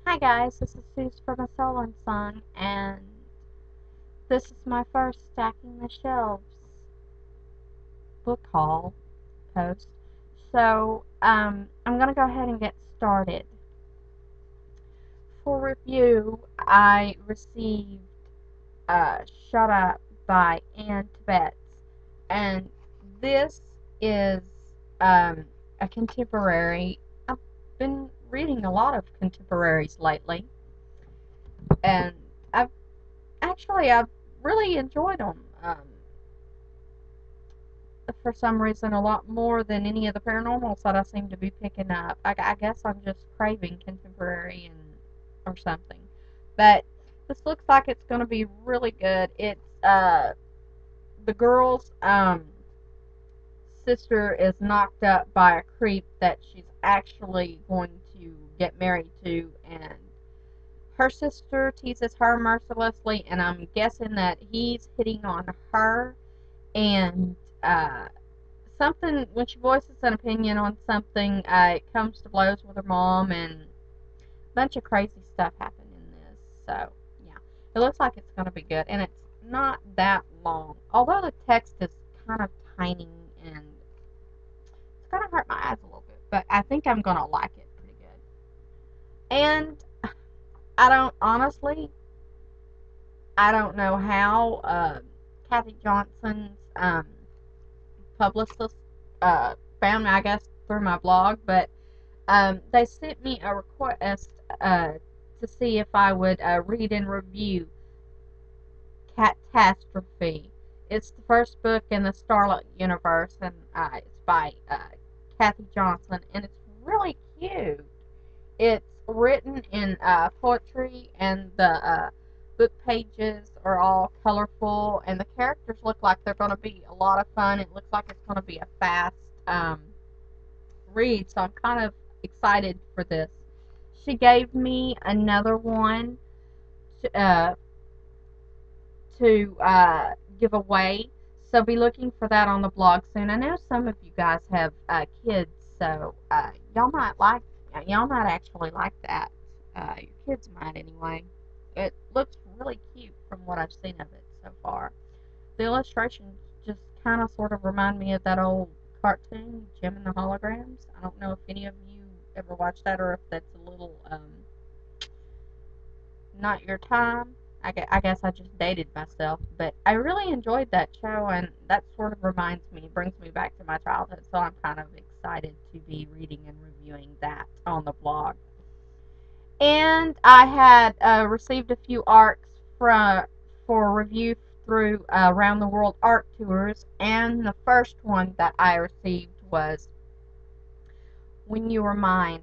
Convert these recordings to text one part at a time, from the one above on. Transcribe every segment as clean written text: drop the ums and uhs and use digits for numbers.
Hi guys, this is Suze from A Soul and Song, and this is my first Stacking the Shelves book haul post. I'm gonna go ahead and get started. For review, I received Shut Up by Ann Tibet, and this is a contemporary. I've been reading a lot of contemporaries lately, and I've really enjoyed them. For some reason, a lot more than any of the paranormals that I seem to be picking up. I guess I'm just craving contemporary or something. But this looks like it's going to be really good. It's the girl's sister is knocked up by a creep that she's actually going to get married to, and her sister teases her mercilessly, and I'm guessing that he's hitting on her. And something, when she voices an opinion on something, it comes to blows with her mom, and a bunch of crazy stuff happened in this. So yeah, it looks like it's going to be good, and it's not that long. Although the text is kind of tiny, and it's going to hurt my eyes a little bit, but I think I'm going to like it pretty good. And I don't honestly, I don't know how Kathy Johnson's publicist found me, I guess, through my blog, but they sent me a request to see if I would read and review Cattastrophe. It's the first book in the Starlight universe, and it's by Kathy Johnson, and it's really cute. It's written in poetry, and the book pages are all colorful, and the characters look like they're going to be a lot of fun. It looks like it's going to be a fast um, read, so I'm kind of excited for this. She gave me another one to, give away, so be looking for that on the blog soon. I know some of you guys have kids, so y'all might actually like that. Your kids might anyway. It looks really cute from what I've seen of it so far. The illustrations just kind of sort of remind me of that old cartoon, Jim and the Holograms. I don't know if any of you ever watched that, or if that's a little not your time. I guess I just dated myself, but I really enjoyed that show, and that sort of brings me back to my childhood, so I'm kind of excited to be reading and reviewing that on the blog. And I had received a few arcs for review through Around the World Art Tours, and the first one that I received was When You Were Mine,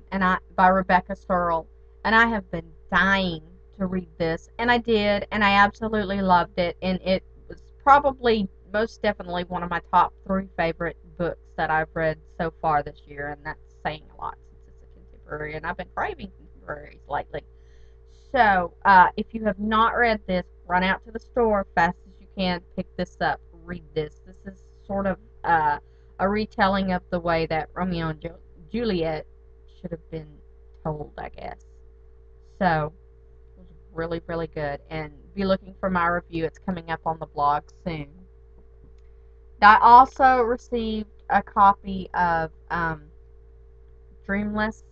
by Rebecca Searle, and I have been dying to read this, and I did, and I absolutely loved it, and it was probably most definitely one of my top 3 favorite books that I've read so far this year, and that's saying a lot since it's a contemporary, and I've been craving contemporaries lately. So, if you have not read this, run out to the store fast as you can, pick this up, read this. This is sort of a retelling of the way that Romeo and Juliet should have been told, I guess. So, it was really, really good. And be looking for my review. It's coming up on the blog soon. I also received a copy of Dreamless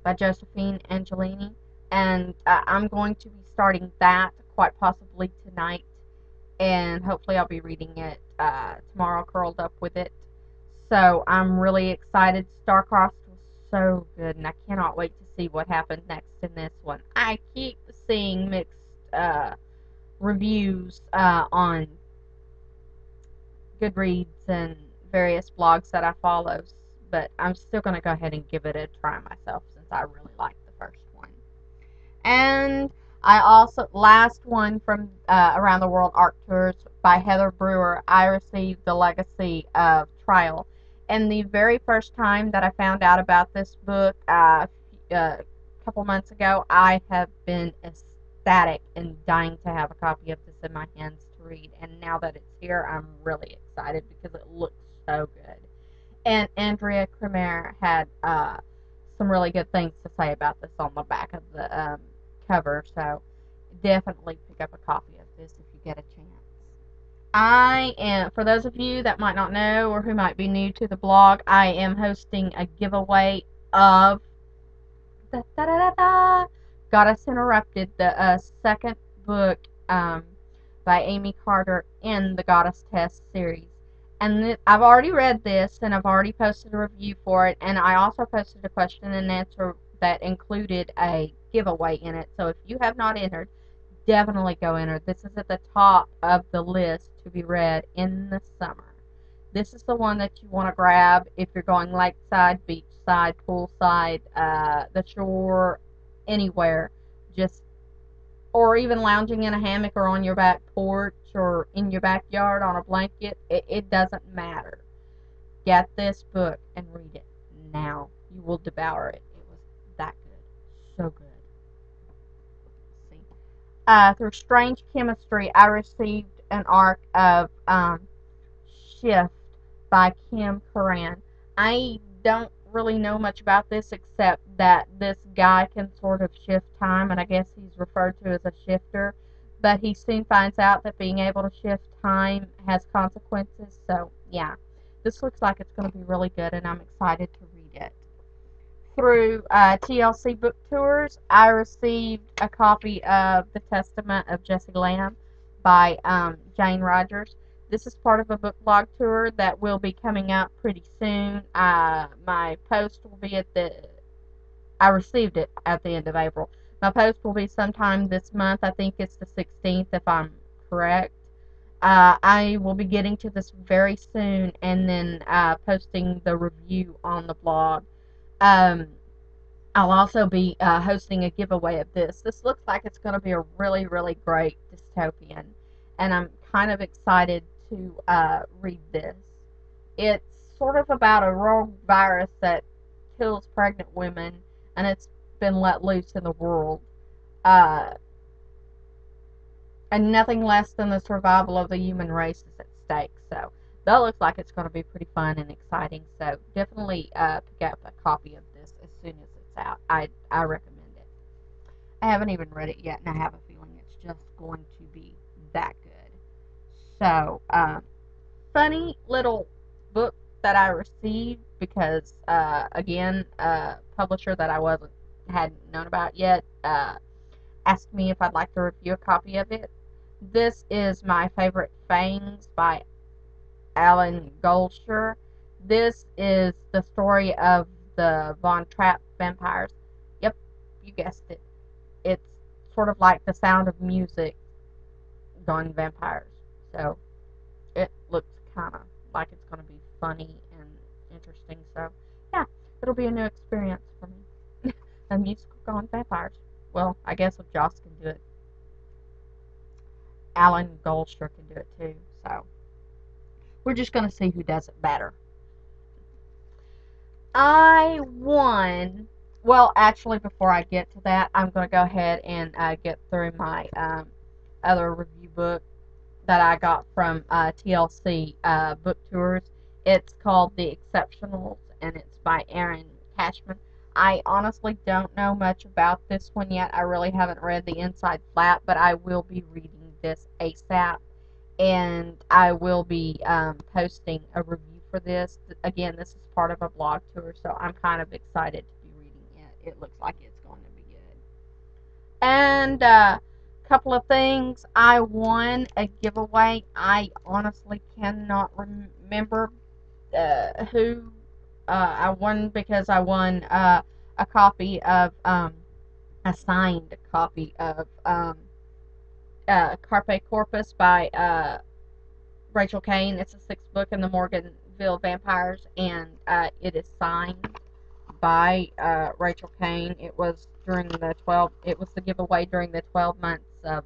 by Josephine Angelini, and I'm going to be starting that quite possibly tonight, and hopefully I'll be reading it tomorrow, curled up with it. So I'm really excited. Starcrossed was so good, and I cannot wait to see what happens next in this one. I keep seeing mixed reviews on Goodreads and various blogs that I follow, but I'm still going to go ahead and give it a try myself since I really like the first one. And I also, last one from Around the World Arcturus by Heather Brewer, I received The Legacy of Trial. And the very first time that I found out about this book, a couple months ago, I have been ecstatic and dying to have a copy of this in my hands to read. And now that it's here, I'm really excited because it looks so good. And Andrea Cremer had some really good things to say about this on the back of the cover. So definitely pick up a copy of this if you get a chance. I am, for those of you that might not know or who might be new to the blog, I am hosting a giveaway of da, da, da, da, da, Goddess Interrupted, the second book by Amy Carter in the Goddess Test series. And I've already read this, and I've already posted a review for it, and I also posted a question and answer that included a giveaway in it. So if you have not entered, definitely go enter. This is at the top of the list to be read in the summer. This is the one that you want to grab if you're going lakeside, beachside, poolside, the shore, anywhere. Just, or even lounging in a hammock or on your back porch or in your backyard on a blanket. It doesn't matter. Get this book and read it now. You will devour it. It was that good. So good. Through strange chemistry, I received an arc of Shift by Kim Karan. I don't really know much about this except that this guy can sort of shift time, and I guess he's referred to as a shifter. But he soon finds out that being able to shift time has consequences. So, yeah, this looks like it's going to be really good, and I'm excited to read it. Through TLC Book Tours, I received a copy of The Testament of Jesse Lamb by Jane Rogers. This is part of a book blog tour that will be coming up pretty soon. My post will be I received it at the end of April. My post will be sometime this month. I think it's the 16th if I'm correct. I will be getting to this very soon and then posting the review on the blog. Um, I'll also be hosting a giveaway of this. This looks like it's going to be a really, really great dystopian, and I'm kind of excited to read this. It's sort of about a rogue virus that kills pregnant women, and it's been let loose in the world. Uh, and nothing less than the survival of the human race is at stake. So that looks like it's going to be pretty fun and exciting. So definitely pick up a copy of this as soon as it's out. I recommend it. I haven't even read it yet, and I have a feeling it's just going to be that good. So funny little book that I received because again, a publisher that I hadn't known about yet asked me if I'd like to review a copy of it. This is My Favorite Fangs by Alan Goldsher. This is the story of the Von Trapp vampires. Yep, you guessed it. It's sort of like The Sound of Music gone vampires. So it looks kind of like it's going to be funny and interesting. So yeah, it'll be a new experience for me. A musical gone vampires. Well, I guess if Joss can do it, Alan Goldsher can do it too. So we're just going to see who does it better. I won. Well, actually, before I get to that, I'm going to go ahead and get through my other review book that I got from TLC Book Tours. It's called The Exceptionals, and it's by Aaron Cashman. I honestly don't know much about this one yet. I really haven't read the inside flap, but I will be reading this ASAP, and I will be posting a review for this. Again, this is part of a blog tour, so I'm kind of excited to be reading it. It looks like it's going to be good. And couple of things. I won a giveaway. I honestly cannot remember who I won because I won a copy of a signed copy of Carpe Corpus by Rachel Kane. It's a sixth book in the Morganville Vampires, and it is signed by Rachel Kane. It was during the 12. It was the giveaway during the 12 months of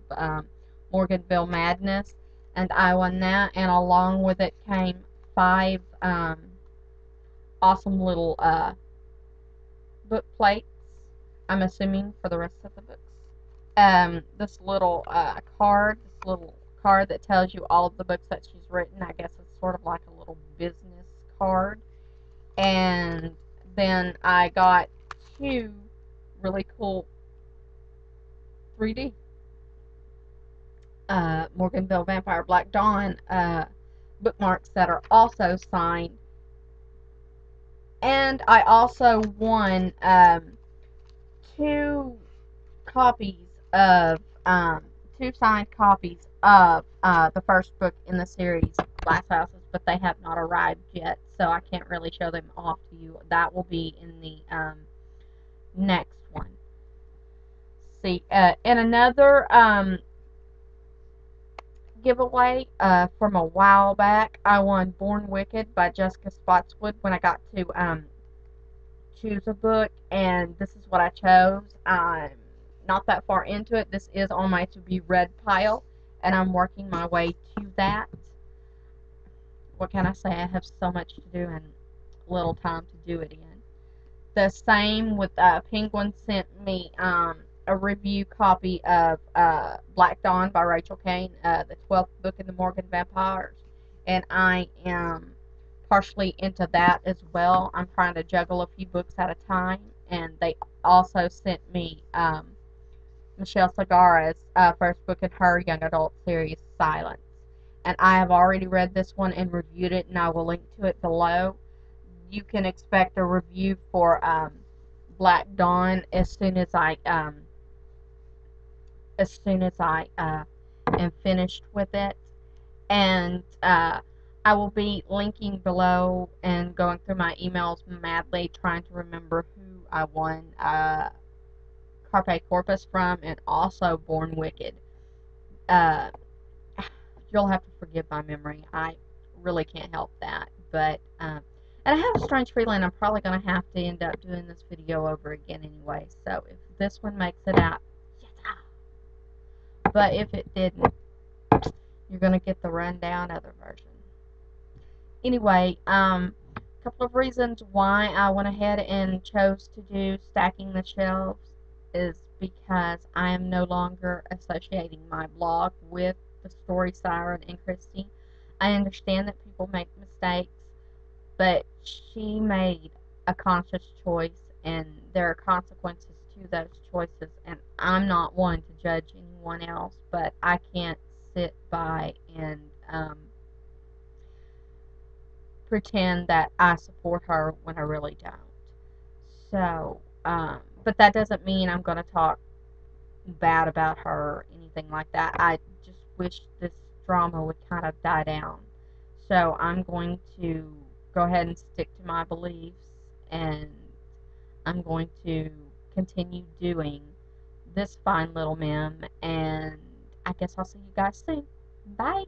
Morganville Madness, and I won that. And along with it came 5 awesome little book plates. I'm assuming for the rest of the books. This little card that tells you all of the books that she's written. I guess it's sort of like a little business card. And then I got two really cool 3D Morganville Vampire Black Dawn bookmarks that are also signed. And I also won two copies of two signed copies of the first book in the series, Glass Houses, but they have not arrived yet, so I can't really show them off to you. That will be in the next one. See, and another giveaway from a while back, I won Born Wicked by Jessica Spotswood when I got to choose a book, and this is what I chose. I'm not that far into it. This is on my to be read pile, and I'm working my way to that. What can I say? I have so much to do and little time to do it in. The same with Penguin sent me a review copy of Black Dawn by Rachel Kane, the 12th book in the Morgan Vampires, and I am partially into that as well. I'm trying to juggle a few books at a time, and they also sent me Michelle Segarra's first book in her young adult series, Silence. And I have already read this one and reviewed it, and I will link to it below. You can expect a review for Black Dawn as soon as I am finished with it. And I will be linking below and going through my emails madly trying to remember who I won Carpe Corpus from, and also Born Wicked. Uh, you'll have to forgive my memory. I really can't help that. But and I have a strange feeling I'm probably going to have to end up doing this video over again anyway. So if this one makes it out, yeah. But if it didn't, you're going to get the rundown other version. Anyway, a couple of reasons why I went ahead and chose to do Stacking the Shelves is because I am no longer associating my blog with the Story Siren and Christy. I understand that people make mistakes, but she made a conscious choice, and there are consequences to those choices, and I'm not one to judge anyone else, but I can't sit by and pretend that I support her when I really don't. So, but that doesn't mean I'm going to talk bad about her or anything like that. I just wish this drama would kind of die down. So I'm going to go ahead and stick to my beliefs, and I'm going to continue doing this fine little meme, and I guess I'll see you guys soon. Bye!